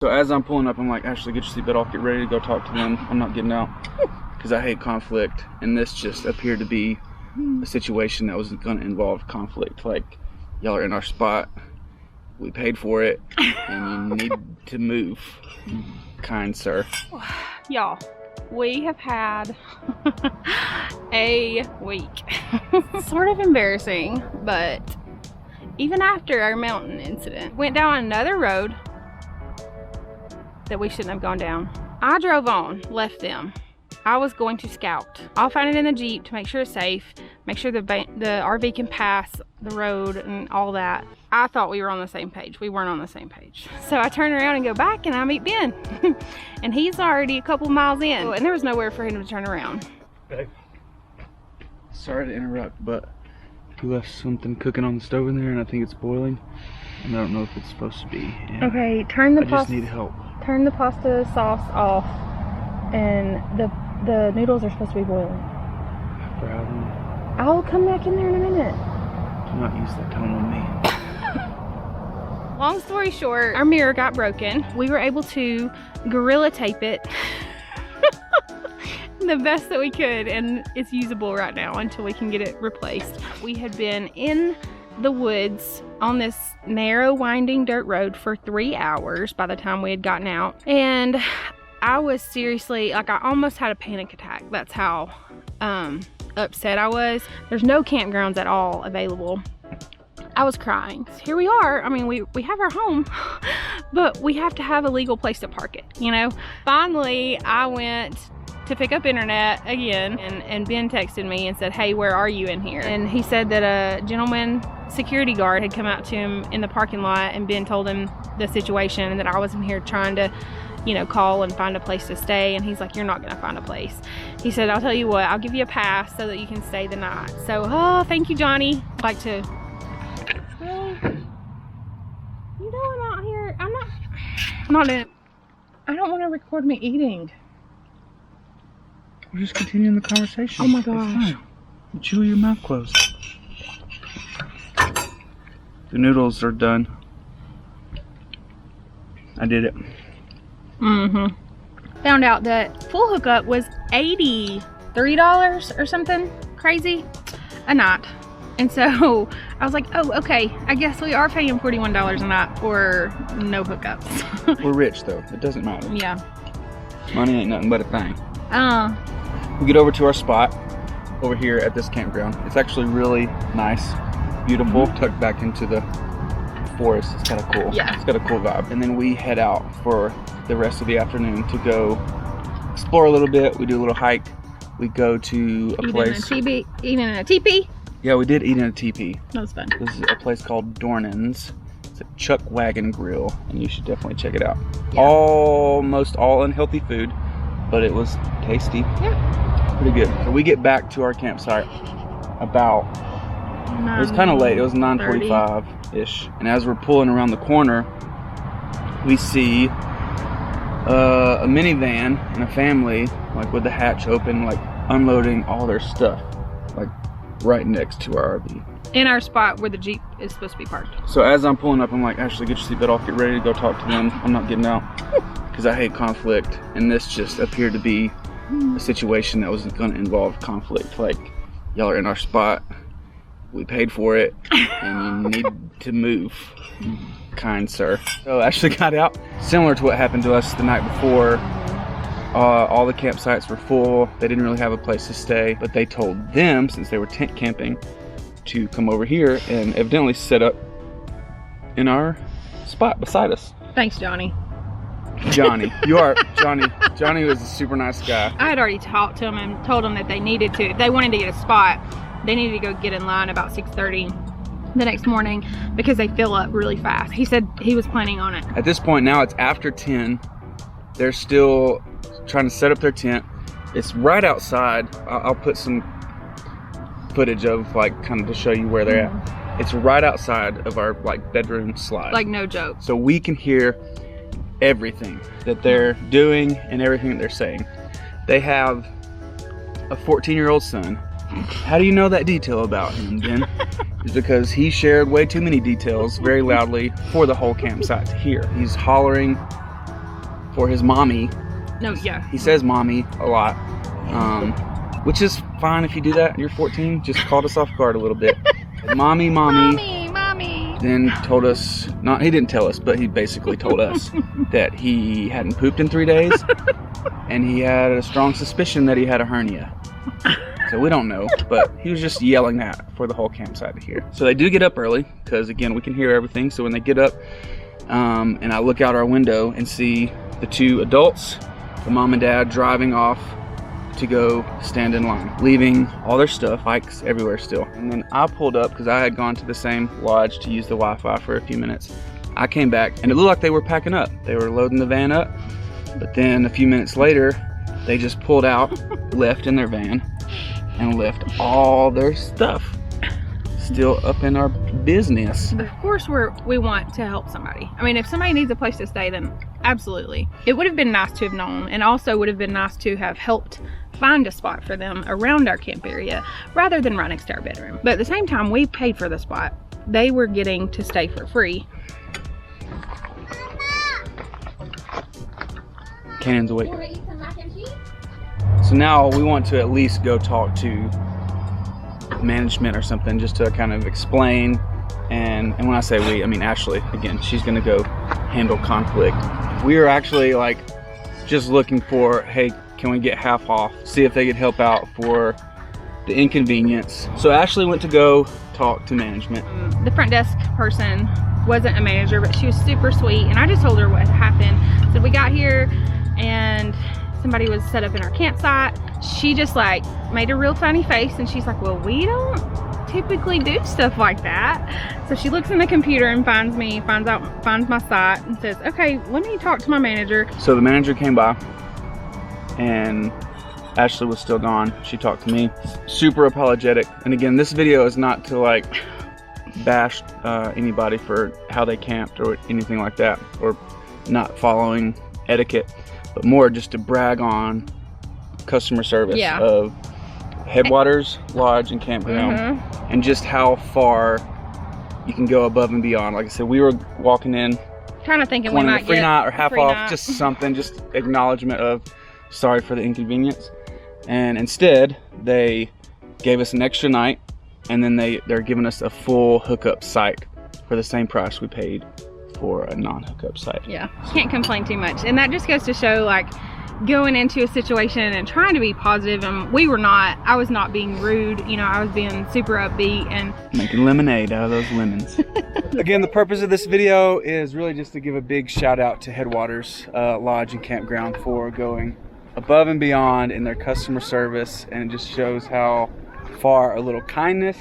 So as I'm pulling up, I'm like, Ashley, get your seatbelt off, get ready to go talk to them. I'm not getting out because I hate conflict. And this just appeared to be a situation that was going to involve conflict. Like, y'all are in our spot. We paid for it, and you need to move, kind sir. Y'all, we have had a week. Sort of embarrassing, but even after our mountain incident, went down another road that we shouldn't have gone down. I drove on, left them. I was going to scout. I'll find it in the Jeep to make sure it's safe, make sure the RV can pass the road and all that. I thought we were on the same page. We weren't on the same page. So I turn around and go back and I meet Ben. And he's already a couple miles in and there was nowhere for him to turn around. Okay. Sorry to interrupt, but we left something cooking on the stove in there and I think it's boiling. And I don't know if it's supposed to be. Okay, I just need help. Turn the pasta sauce off and the noodles are supposed to be boiling. For how long? I'll come back in there in a minute. Do not use that tone on me. Long story short, our mirror got broken. We were able to gorilla tape it the best that we could, and it's usable right now until we can get it replaced. We had been in the woods on this narrow winding dirt road for 3 hours by the time we had gotten out, and I was seriously, like, I almost had a panic attack. That's how upset I was. There's no campgrounds at all available. I was crying. Here we are. I mean, we have our home, but we have to have a legal place to park it, you know? Finally, I went to pick up internet again, and Ben texted me and said, hey, where are you in here? And he said that a gentleman security guard had come out to him in the parking lot, and Ben told him the situation and that I was in here trying to, you know, call and find a place to stay. And he's like, you're not gonna find a place. He said, I'll tell you what, I'll give you a pass so that you can stay the night. So, oh, thank you, Johnny. I'd like to, really? You know I'm out here, I'm not in, I don't want to record me eating. We're just continuing the conversation. Oh my gosh. Chew your mouth closed. The noodles are done. I did it. Found out that full hookup was $83 or something crazy a night. And so I was like, oh, okay, I guess we are paying $41 a night for no hookups. We're rich though, it doesn't matter. Yeah. Money ain't nothing but a thing. We get over to our spot over here at this campground. It's actually really nice, beautiful, tucked back into the forest. It's kind of cool. Yeah. It's got a cool vibe. And then we head out for the rest of the afternoon to go explore a little bit. We do a little hike. We go to a place. Eating in a teepee. Yeah, we did eat in a teepee. That was fun. This is a place called Dornan's. It's a Chuck Wagon Grill, and you should definitely check it out. Yeah. Almost all unhealthy food, but it was tasty. Yeah. Pretty good. So we get back to our campsite about, it was kind of late. It was 9:45-ish. And as we're pulling around the corner, we see a minivan and a family, like with the hatch open, like unloading all their stuff, like right next to our RV. In our spot where the Jeep is supposed to be parked. So as I'm pulling up, I'm like, Ashley, get your seatbelt off, get ready to go talk to them. I'm not getting out because I hate conflict. And this just appeared to be a situation that was going to involve conflict. Like, y'all are in our spot. We paid for it, and you need to move, kind sir. So Ashley got out. Similar to what happened to us the night before. All the campsites were full. They didn't really have a place to stay, but they told them, since they were tent camping, to come over here and evidently set up in our spot beside us. Thanks, Johnny. Johnny, you are Johnny. Johnny was a super nice guy. I had already talked to him and told him that they needed to, if they wanted to get a spot, they needed to go get in line about 6:30 the next morning because they fill up really fast. He said he was planning on it. At this point now, it's after 10. They're still trying to set up their tent. It's right outside. I'll put some footage of, like, kind of to show you where they're at. It's right outside of our, like, bedroom slide. Like, no joke. So we can hear everything that they're doing and everything that they're saying. They have a 14-year-old son. How do you know that detail about him, Ben? It's because he shared way too many details very loudly for the whole campsite to hear. He's hollering for his mommy. No, yeah. He says mommy a lot, which is fine if you do that. You're 14. Just caught us off guard a little bit. Mommy. Then told us, he didn't tell us, but he basically told us that he hadn't pooped in 3 days and he had a strong suspicion that he had a hernia. So we don't know, but he was just yelling that for the whole campsite to hear. So they do get up early because, again, we can hear everything. So when they get up and I look out our window and see the 2 adults, the mom and dad, driving off to go stand in line, leaving all their stuff, bikes everywhere still. And then I pulled up because I had gone to the same lodge to use the Wi-Fi for a few minutes. I came back and it looked like they were packing up. They were loading the van up, but then a few minutes later, they just pulled out, left in their van, and left all their stuff still up in our business. Of course we want to help somebody. I mean, if somebody needs a place to stay, then absolutely. It would have been nice to have known, and also would have been nice to have helped find a spot for them around our camp area rather than right next to our bedroom. But at the same time, we paid for the spot. They were getting to stay for free. Cannon's awake. So now we want to at least go talk to management or something, just to kind of explain. And when I say we, I mean Ashley. Again, she's gonna go handle conflict. We are actually like just looking for, hey, can we get half off? See if they could help out for the inconvenience. So Ashley went to go talk to management. The front desk person wasn't a manager, but she was super sweet, and I just told her what had happened. So we got here and somebody was set up in our campsite. She just like made a real funny face, and she's like, well, we don't typically do stuff like that. So she looks in the computer and finds my site and says, okay, let me talk to my manager. So the manager came by and Ashley was still gone. She talked to me, super apologetic. And again, this video is not to like bash anybody for how they camped or anything like that, or not following etiquette, but more just to brag on customer service of Headwaters Lodge and Campground, and just how far you can go above and beyond. Like I said, we were walking in kind of thinking we might free get night or half off, night. just something, just acknowledgement of sorry for the inconvenience. And instead they gave us an extra night, and then they're giving us a full hookup site for the same price we paid for a non-hookup site. Yeah, can't complain too much. And that just goes to show, like, going into a situation and trying to be positive, and I was not being rude, you know, I was being super upbeat and making lemonade out of those lemons. Again, the purpose of this video is really just to give a big shout out to Headwaters Lodge and Campground for going above and beyond in their customer service, and it just shows how far a little kindness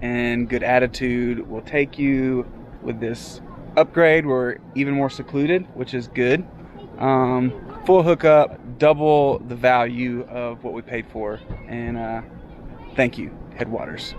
and good attitude will take you. With this upgrade, we're even more secluded, which is good. Full hookup, double the value of what we paid for, and thank you, Headwaters.